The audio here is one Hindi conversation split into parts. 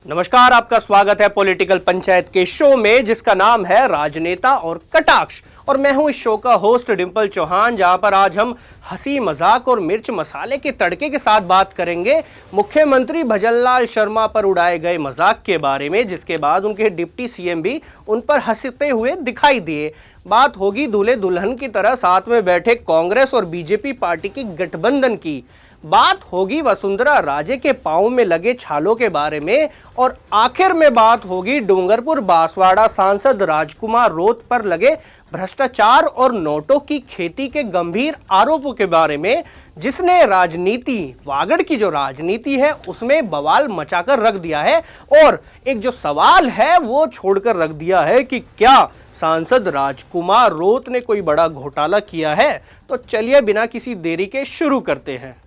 नमस्कार, आपका स्वागत है पॉलिटिकल पंचायत के शो में जिसका नाम है राजनेता और कटाक्ष। और मैं हूं इस शो का होस्ट डिंपल चौहान, जहां पर आज हम हंसी मजाक और मिर्च मसाले के तड़के के साथ बात करेंगे मुख्यमंत्री भजनलाल शर्मा पर उड़ाए गए मजाक के बारे में, जिसके बाद उनके डिप्टी सीएम भी उन पर हंसते हुए दिखाई दिए। बात होगी दूल्हे दुल्हन की तरह साथ में बैठे कांग्रेस और बीजेपी पार्टी की गठबंधन की। बात होगी वसुंधरा राजे के पांव में लगे छालों के बारे में, और आखिर में बात होगी डूंगरपुर बांसवाड़ा सांसद राजकुमार रोत पर लगे भ्रष्टाचार और नोटों की खेती के गंभीर आरोपों के बारे में, जिसने राजनीति वागड़ की जो राजनीति है उसमें बवाल मचाकर रख दिया है। और एक जो सवाल है वो छोड़कर रख दिया है कि क्या सांसद राजकुमार रोत ने कोई बड़ा घोटाला किया है। तो चलिए बिना किसी देरी के शुरू करते हैं।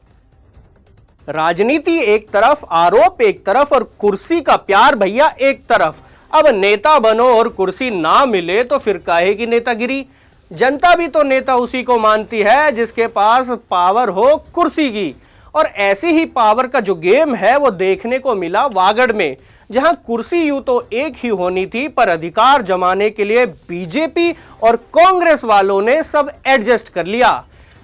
राजनीति एक तरफ, आरोप एक तरफ और कुर्सी का प्यार भैया एक तरफ। अब नेता बनो और कुर्सी ना मिले तो फिर काहे की नेतागिरी। जनता भी तो नेता उसी को मानती है जिसके पास पावर हो कुर्सी की। और ऐसी ही पावर का जो गेम है वो देखने को मिला वागड़ में, जहां कुर्सी यूं तो एक ही होनी थी, पर अधिकार जमाने के लिए बीजेपी और कांग्रेस वालों ने सब एडजस्ट कर लिया,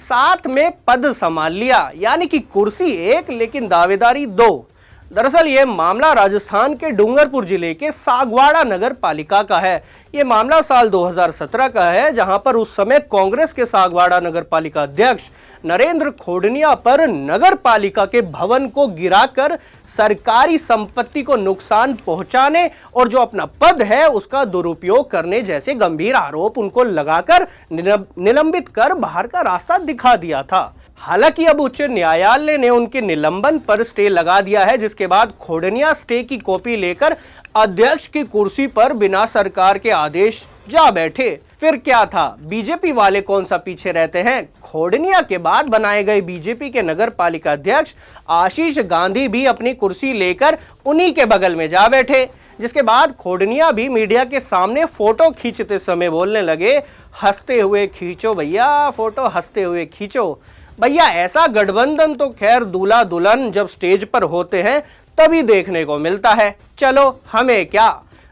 साथ में पद संभाल लिया। यानी कि कुर्सी एक लेकिन दावेदारी दो। दरअसल यह मामला राजस्थान के डूंगरपुर जिले के सागवाड़ा नगर पालिका का है। यह मामला साल 2017 का है, जहां पर उस समय कांग्रेस के सागवाड़ा नगर पालिका अध्यक्ष नरेंद्र खोडनिया पर नगर पालिका के भवन को गिराकर सरकारी संपत्ति को नुकसान पहुंचाने और जो अपना पद है उसका दुरुपयोग करने जैसे गंभीर आरोप उनको लगाकर निलंबित कर बाहर का रास्ता दिखा दिया था। हालांकि अब उच्च न्यायालय ने उनके निलंबन पर स्टे लगा दिया है, जिसके बाद खोडनिया स्टे की कॉपी लेकर अध्यक्ष की कुर्सी पर बिना सरकार के आदेश जा बैठे। फिर क्या था, बीजेपी वाले कौन सा पीछे रहते हैं। खोडनिया के बाद बनाए गए बीजेपी के नगर पालिका अध्यक्ष आशीष गांधी भी अपनी कुर्सी लेकर उन्हीं के बगल में जा बैठे, जिसके बाद खोडनिया भी मीडिया के सामने फोटो खींचते समय बोलने लगे, हंसते हुए खींचो भैया फोटो, हंसते हुए खींचो भैया। ऐसा गठबंधन तो खैर दूल्हा दुल्हन जब स्टेज पर होते हैं तभी देखने को मिलता है। चलो हमें क्या,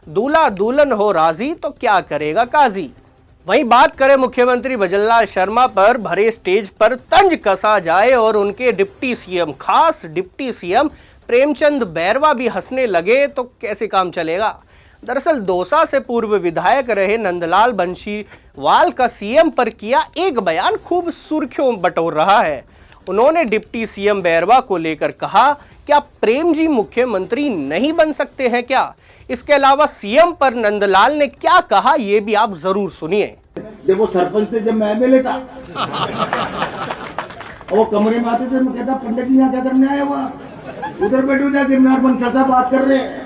दूल्हा दुल्हन हो राजी तो क्या करेगा काजी। वहीं बात करें मुख्यमंत्री भजनलाल शर्मा पर भरे स्टेज पर तंज कसा जाए और उनके डिप्टी सीएम, खास डिप्टी सीएम प्रेमचंद बैरवा भी हंसने लगे तो कैसे काम चलेगा। दरअसल दौसा से पूर्व विधायक रहे नंदलाल बंशीवाल का सीएम पर किया एक बयान खूब सुर्खियों बटोर रहा है। उन्होंने डिप्टी सीएम बैरवा को लेकर कहा, क्या प्रेम जी मुख्यमंत्री नहीं बन सकते हैं क्या। इसके अलावा सीएम पर नंदलाल ने क्या कहा ये भी आप जरूर सुनिए। देखो सरपंच थे जब मैं एमएलए था, वो कमरे में आते थे, मैं कहता पंडित जी यहाँ क्या करने आए हुआ, उधर बैठो जा, जिम्मेदार पंचायत बात कर रहे हैं।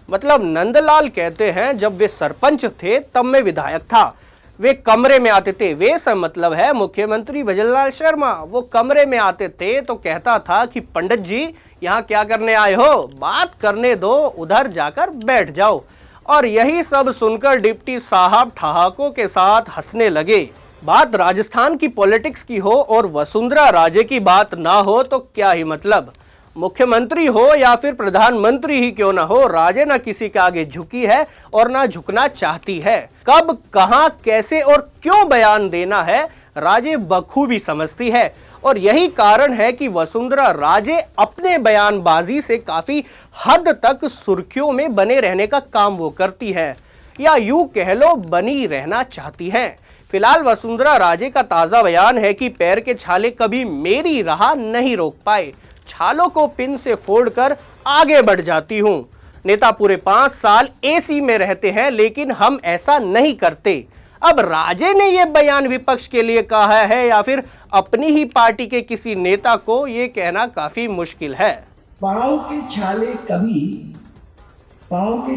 मतलब नंदलाल कहते हैं जब वे सरपंच थे तब मैं विधायक था, वे कमरे में आते थे। वे सब मतलब है मुख्यमंत्री भजनलाल शर्मा, वो कमरे में आते थे तो कहता था कि पंडित जी यहाँ क्या करने आए हो, बात करने दो, उधर जाकर बैठ जाओ। और यही सब सुनकर डिप्टी साहब ठहाकों के साथ हंसने लगे। बात राजस्थान की पॉलिटिक्स की हो और वसुंधरा राजे की बात ना हो तो क्या ही मतलब। मुख्यमंत्री हो या फिर प्रधानमंत्री ही क्यों ना हो, राजे ना किसी के आगे झुकी है और ना झुकना चाहती है। कब, कहां, कैसे और क्यों बयान देना है राजे बखूबी समझती है। और यही कारण है कि वसुंधरा राजे अपने बयानबाजी से काफी हद तक सुर्खियों में बने रहने का काम वो करती है, या यूं कह लो बनी रहना चाहती है। फिलहाल वसुंधरा राजे का ताजा बयान है कि पैर के छाले कभी मेरी राह नहीं रोक पाए, छालों को पिन से फोड़कर आगे बढ़ जाती हूं। नेता पूरे 5 साल एसी में रहते हैं लेकिन हम ऐसा नहीं करते। अब राजे ने यह बयान विपक्ष के लिए कहा है या फिर अपनी ही पार्टी के किसी नेता को, यह कहना काफी मुश्किल है। पाँव के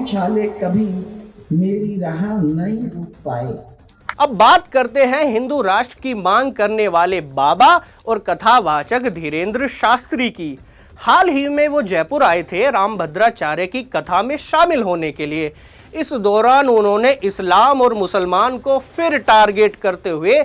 छाले कभी मेरी राह नहीं रुक पाए। अब बात करते हैं हिंदू राष्ट्र की मांग करने वाले बाबा और कथावाचक धीरेन्द्र शास्त्री की। हाल ही में वो जयपुर आए थे रामभद्राचार्य की कथा में शामिल होने के लिए। इस दौरान उन्होंने इस्लाम और मुसलमान को फिर टारगेट करते हुए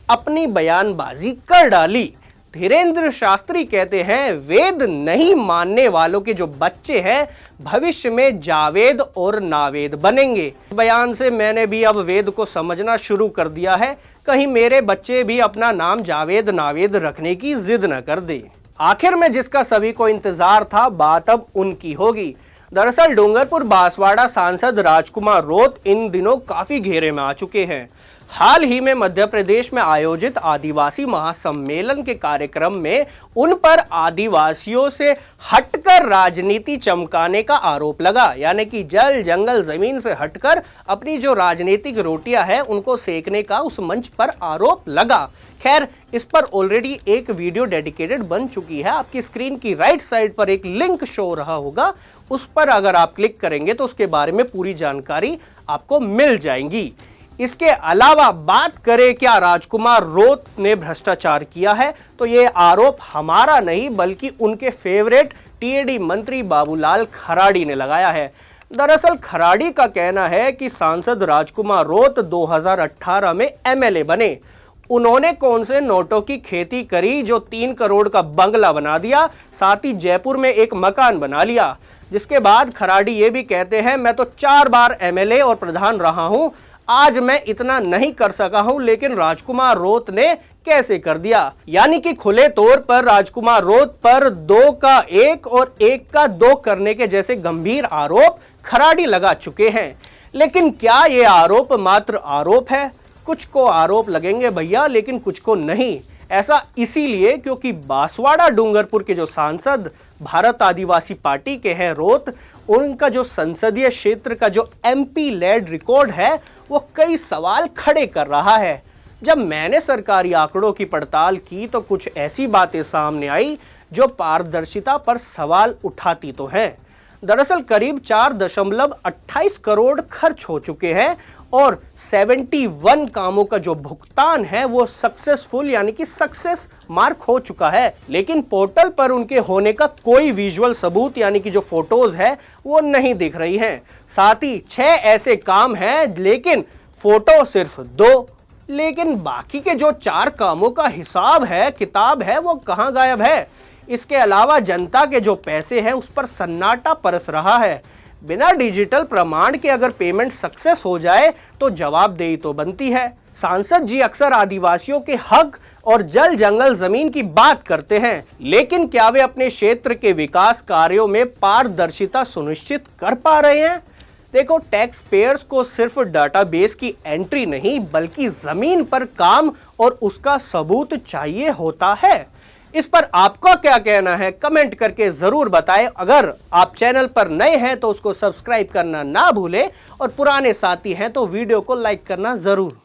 अपनी बयानबाजी कर डाली। धीरेन्द्र शास्त्री कहते हैं वेद नहीं मानने वालों के जो बच्चे हैं भविष्य में जावेद और नावेद बनेंगे। बयान से मैंने भी अब वेद को समझना शुरू कर दिया है, कहीं मेरे बच्चे भी अपना नाम जावेद नावेद रखने की जिद न कर दे। आखिर में जिसका सभी को इंतजार था, बात अब उनकी होगी। दरअसल डूंगरपुर बांसवाड़ा सांसद राजकुमार रोत इन दिनों काफी घेरे में आ चुके हैं। हाल ही में मध्य प्रदेश में आयोजित आदिवासी महासम्मेलन के कार्यक्रम में उन पर आदिवासियों से हटकर राजनीति चमकाने का आरोप लगा, यानी कि जल जंगल जमीन से हटकर अपनी जो राजनीतिक रोटियां हैं उनको सेकने का उस मंच पर आरोप लगा। खैर, इस पर ऑलरेडी एक वीडियो डेडिकेटेड बन चुकी है। आपकी स्क्रीन की राइट साइड पर एक लिंक शो हो रहा होगा, उस पर अगर आप क्लिक करेंगे तो उसके बारे में पूरी जानकारी आपको मिल जाएगी। इसके अलावा बात करें क्या राजकुमार रोत ने भ्रष्टाचार किया है, तो ये आरोप हमारा नहीं बल्कि उनके फेवरेट टीएडी मंत्री बाबूलाल खराड़ी ने लगाया है। दरअसल खराड़ी का कहना है कि सांसद राजकुमार रोत 2018 में एमएलए बने। उन्होंने कौन से नोटों की खेती करी जो 3 करोड़ का बंगला बना दिया, साथ ही जयपुर में एक मकान बना लिया। जिसके बाद खराड़ी ये भी कहते हैं मैं तो 4 बार एमएलए और प्रधान रहा हूं, आज मैं इतना नहीं कर सका हूं, लेकिन राजकुमार रोत ने कैसे कर दिया। यानी कि खुले तौर पर राजकुमार रोत पर 2 का 1 और 1 का 2 करने के जैसे गंभीर आरोप खराड़ी लगा चुके हैं। लेकिन क्या ये आरोप मात्र आरोप है? कुछ को आरोप लगेंगे भैया, लेकिन कुछ को नहीं। ऐसा इसीलिए क्योंकि बांसवाड़ा डूंगरपुर के जो सांसद भारत आदिवासी पार्टी के हैं रोत, उनका जो संसदीय क्षेत्र का जो एमपी लेड रिकॉर्ड है वो कई सवाल खड़े कर रहा है। जब मैंने सरकारी आंकड़ों की पड़ताल की तो कुछ ऐसी बातें सामने आई जो पारदर्शिता पर सवाल उठाती तो हैं। दरअसल करीब 4.28 करोड़ खर्च हो चुके हैं और 71 कामों का जो भुगतान है वो सक्सेसफुल यानी कि सक्सेस मार्क हो चुका है, लेकिन पोर्टल पर उनके होने का कोई विजुअल सबूत यानी कि जो फोटोज है वो नहीं दिख रही हैं। साथ ही 6 ऐसे काम हैं लेकिन फोटो सिर्फ 2, लेकिन बाकी के जो 4 कामों का हिसाब है किताब है वो कहां गायब है। इसके अलावा जनता के जो पैसे हैं उस पर सन्नाटा बरस रहा है। बिना डिजिटल प्रमाण के अगर पेमेंट सक्सेस हो जाए तो जवाबदेही तो बनती है। सांसद जी अक्सर आदिवासियों के हक और जल जंगल जमीन की बात करते हैं, लेकिन क्या वे अपने क्षेत्र के विकास कार्यों में पारदर्शिता सुनिश्चित कर पा रहे हैं? देखो, टैक्स पेयर्स को सिर्फ डाटाबेस की एंट्री नहीं बल्कि जमीन पर काम और उसका सबूत चाहिए होता है। इस पर आपका क्या कहना है कमेंट करके जरूर बताएं। अगर आप चैनल पर नए हैं तो उसको सब्सक्राइब करना ना भूलें और पुराने साथी हैं तो वीडियो को लाइक करना जरूर।